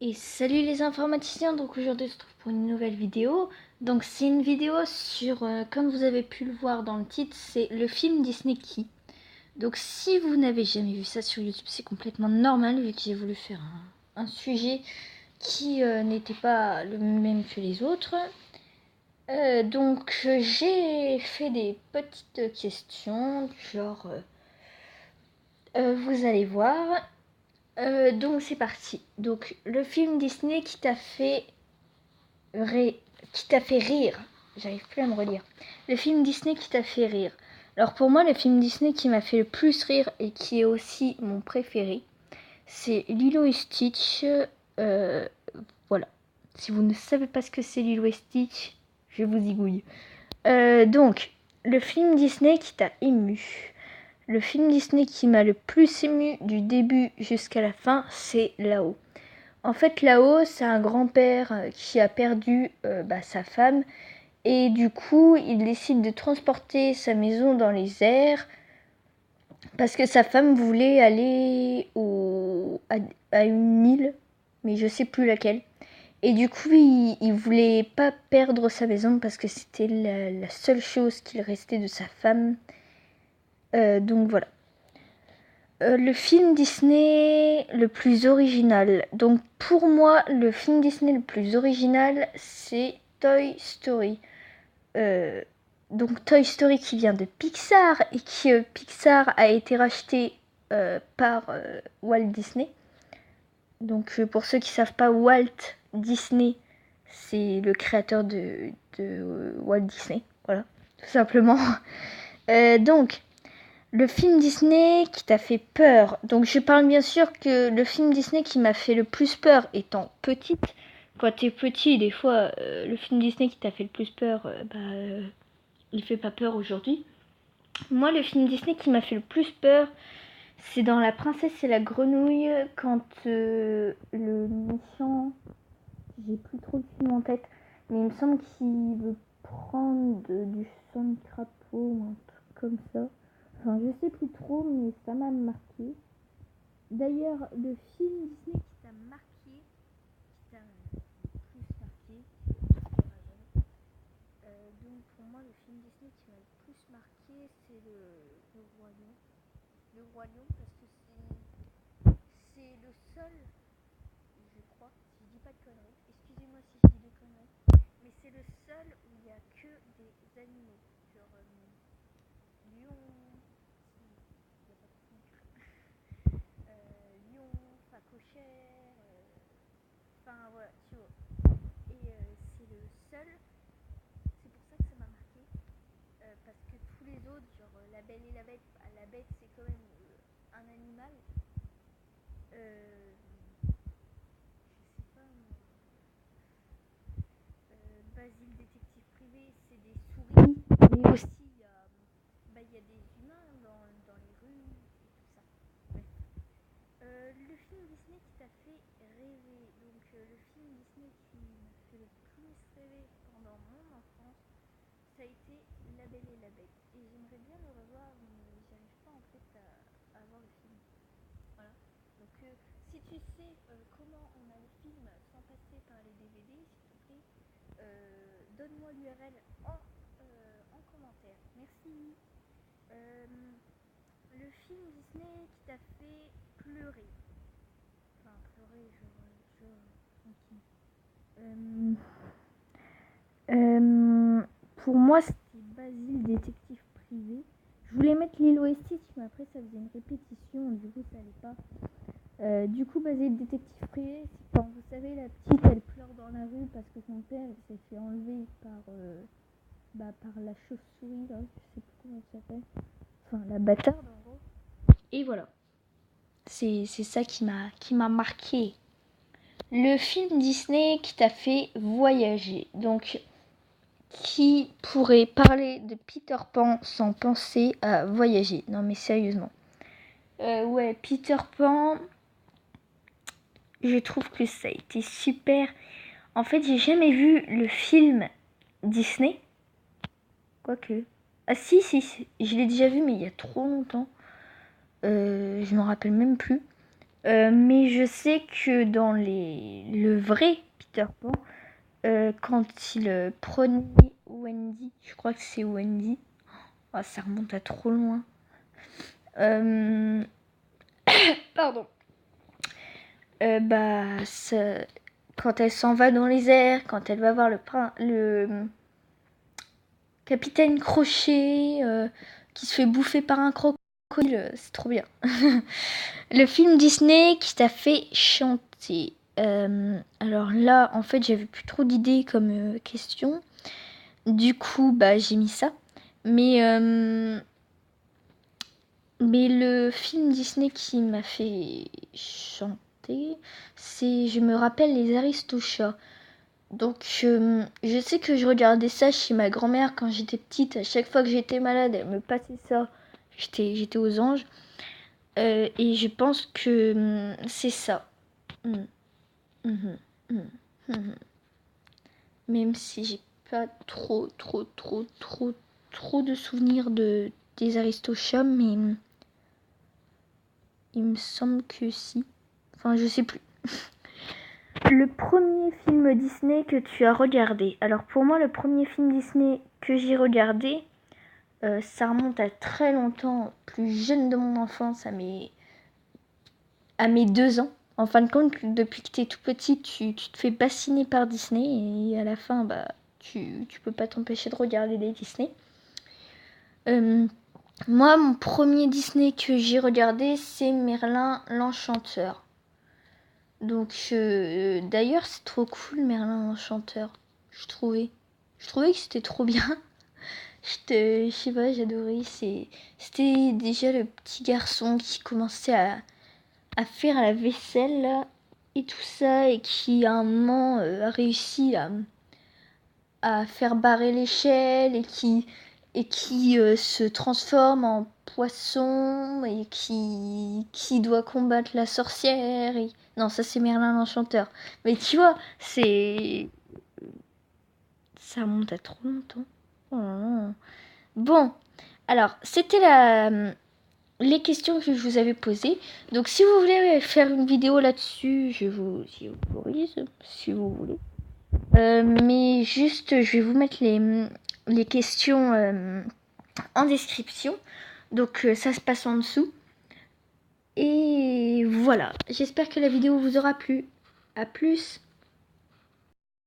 Et salut les informaticiens, donc aujourd'hui on se retrouve pour une nouvelle vidéo. Donc c'est une vidéo sur, comme vous avez pu le voir dans le titre, c'est le film Disney Qui. Donc si vous n'avez jamais vu ça sur YouTube, c'est complètement normal vu que j'ai voulu faire un sujet qui n'était pas le même que les autres. Donc j'ai fait des petites questions, genre vous allez voir. Donc c'est parti. Donc le film Disney qui t'a fait rire. J'arrive plus à me relire. Le film Disney qui t'a fait rire. Alors pour moi, le film Disney qui m'a fait le plus rire et qui est aussi mon préféré, c'est Lilo et Stitch. Euh, voilà. Si vous ne savez pas ce que c'est Lilo et Stitch, je vous zigouille. Donc, le film Disney qui t'a ému. Le film Disney qui m'a le plus ému du début jusqu'à la fin, c'est Là-haut. En fait, Là-haut, c'est un grand-père qui a perdu sa femme et du coup, il décide de transporter sa maison dans les airs parce que sa femme voulait aller à une île, mais je sais plus laquelle. Et du coup, il voulait pas perdre sa maison parce que c'était la seule chose qu'il restait de sa femme. Donc voilà. Le film Disney le plus original. Donc pour moi, le film Disney le plus original, c'est Toy Story. Euh, donc Toy Story qui vient de Pixar et qui Pixar a été racheté par Walt Disney. Donc pour ceux qui ne savent pas, Walt Disney, c'est le créateur de Walt Disney. Voilà, tout simplement. Donc le film Disney qui t'a fait peur. Donc je parle bien sûr que le film Disney qui m'a fait le plus peur étant petite. Quand t'es petit, des fois, le film Disney qui t'a fait le plus peur, il fait pas peur aujourd'hui. Moi, le film Disney qui m'a fait le plus peur, c'est dans La Princesse et la Grenouille, quand le méchant, j'ai plus trop le film en tête, mais il me semble qu'il veut prendre du sang de crapaud ou un truc comme ça. Enfin, je sais plus trop, mais ça m'a marqué. D'ailleurs, le film Disney qui t'a marqué, qui t'a plus marqué, donc pour moi, le film Disney qui m'a le plus marqué, c'est le Roi Lion. Le Roi Lion, parce que c'est le seul, je crois, si je dis pas de conneries, excusez-moi si je dis des conneries, mais c'est le seul où il n'y a que des animaux, genre lion, lion, phacochère, enfin voilà, tu vois. Et c'est le seul, c'est pour ça que ça m'a marqué, parce que tous les autres, genre La Belle et la Bête, la bête c'est quand même un animal. Je sais pas, Basile détective privé, c'est des souris, mais aussi il y a des humains dans les rues et tout ça. Ouais. Le film Disney qui t'a fait rêver. Donc le film Disney qui m'a fait le plus rêver pendant mon enfance, ça a été La Belle et la Bête. Et j'aimerais bien le revoir, mais j'arrive pas en fait à voir le film. Voilà. Donc si tu sais comment on a le film sans passer par les DVD, s'il te plaît, donne-moi l'URL en commentaire. Merci. Euh, le film Disney qui t'a fait pleurer. Enfin, pleurer, ok. Euh, pour moi, c'était Basile, détective privé. Je voulais mettre Lilo et Stitch, mais après, ça faisait une répétition, du coup, ça allait pas. Du coup, Basile, détective privé, c'est quand vous savez, la petite, elle pleure dans la rue parce que son père s'est fait enlever par la chauve-souris, là, je sais plus comment elle s'appelle. Enfin, la bâtarde, en gros. Et voilà. C'est ça qui m'a marqué. Le film Disney qui t'a fait voyager. Donc, qui pourrait parler de Peter Pan sans penser à voyager? Non, mais sérieusement. Ouais, Peter Pan, je trouve que ça a été super. En fait, j'ai jamais vu le film Disney. Quoique. Ah si, je l'ai déjà vu, mais il y a trop longtemps. Je m'en rappelle même plus. Mais je sais que dans le vrai Peter Pan, quand il prenait Wendy, je crois que c'est Wendy. Oh, ça remonte à trop loin. Pardon. Quand elle s'en va dans les airs, quand elle va voir le capitaine Crochet qui se fait bouffer par un crocodile, c'est trop bien. Le film Disney qui t'a fait chanter. Alors là, en fait, j'avais plus trop d'idées comme question. Du coup, bah, j'ai mis ça. Mais le film Disney qui m'a fait chanter, c'est, je me rappelle, Les Aristochats. Donc, je sais que je regardais ça chez ma grand-mère quand j'étais petite. À chaque fois que j'étais malade, elle me passait ça. J'étais aux anges. Et je pense que c'est ça. Mm, mhm, mm, mhm. Même si j'ai pas trop de souvenirs des Aristochats, mais il me semble que si. Enfin, je sais plus. Le premier film Disney que tu as regardé. Alors pour moi, le premier film Disney que j'ai regardé, ça remonte à très longtemps, plus jeune de mon enfance, à mes 2 ans. En fin de compte, depuis que t'es tout petit, tu te fais bassiner par Disney et à la fin, bah, tu peux pas t'empêcher de regarder des Disney. Moi, mon premier Disney que j'ai regardé, c'est Merlin l'Enchanteur. Donc, d'ailleurs, c'est trop cool, Merlin l'Enchanteur. Je trouvais que c'était trop bien. Je sais pas, j'adorais. C'était déjà le petit garçon qui commençait à faire la vaisselle là, et tout ça, et qui à un moment a réussi à faire barrer l'échelle et qui se transforme en poisson et qui doit combattre la sorcière. Non, ça c'est Merlin l'Enchanteur. Mais tu vois, ça remonte à trop longtemps. Oh là là. Bon, alors c'était les questions que je vous avais posées. Donc si vous voulez faire une vidéo là-dessus, je vous y autorise, si vous voulez. Mais juste, je vais vous mettre les questions en description. Donc ça se passe en dessous. Et voilà, j'espère que la vidéo vous aura plu. A plus.